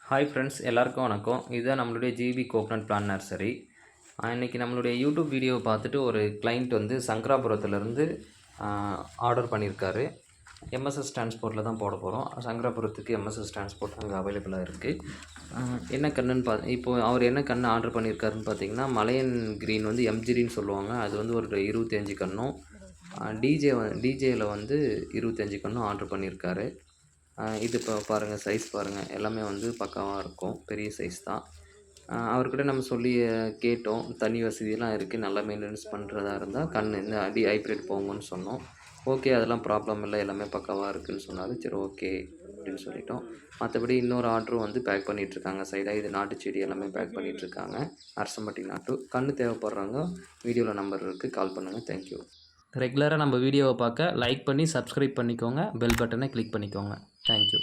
Hi friends, எல்லாருக்கும் வணக்கம். இதுதான் நம்மளுடைய ஜிபி கோகனட் பிளான் நர்சரி. இன்றைக்கி நம்மளுடைய யூடியூப் வீடியோவை பார்த்துட்டு ஒரு கிளைண்ட் வந்து சங்கராபுரத்துலேருந்து ஆர்டர் பண்ணியிருக்காரு. எம்எஸ்எஸ் டிரான்ஸ்போர்ட்டில் தான் போட போகிறோம். சங்கராபுரத்துக்கு எம்எஸ்எஸ் டிரான்ஸ்போர்ட் அங்கே அவைலபிளாக இருக்குது. என்ன கன்றுன்னு இப்போது அவர் என்ன கன்று ஆர்டர் பண்ணியிருக்காருன்னு பார்த்தீங்கன்னா, மலையன் க்ரீன் வந்து எம்ஜிரின்னு சொல்லுவாங்க. அது வந்து ஒரு 25 கன்றும், டிஜேயில் வந்து 25 கன்றும் ஆர்டர் பண்ணியிருக்காரு. இது இப்போ பாருங்கள், சைஸ் பாருங்கள், எல்லாமே வந்து பக்காவாக இருக்கும். பெரிய சைஸ் தான். அவர்கிட்ட நம்ம சொல்லி கேட்டோம். தண்ணி வசதியெல்லாம் இருக்குது, நல்லா மெயின்டெனன்ஸ் பண்ணுறதா இருந்தால் இந்த ஹைப்ரிட் போங்கன்னு சொன்னோம். ஓகே, அதெல்லாம் ப்ராப்ளம் இல்லை, எல்லாமே பக்காவாக இருக்குதுன்னு சொன்னார். சரி, ஓகே அப்படின்னு சொல்லிட்டோம். மற்றபடி இன்னொரு ஆர்டரும் வந்து பேக் பண்ணிகிட்ருக்காங்க சைடாக. இது நாட்டு செடி எல்லாமே பேக் பண்ணிகிட்ருக்காங்க. அரசம்பட்டி நாட்டு கன்று தேவைப்படுறாங்க. வீடியோவில் நம்பர் இருக்குது, கால் பண்ணுங்கள். தேங்க்யூ. ரெகுலராக நம்ம வீடியோவை பார்க்க லைக் பண்ணி சப்ஸ்கிரைப் பண்ணிக்கோங்க. பெல் பட்டனை கிளிக் பண்ணிக்கோங்க. தேங்க்யூ.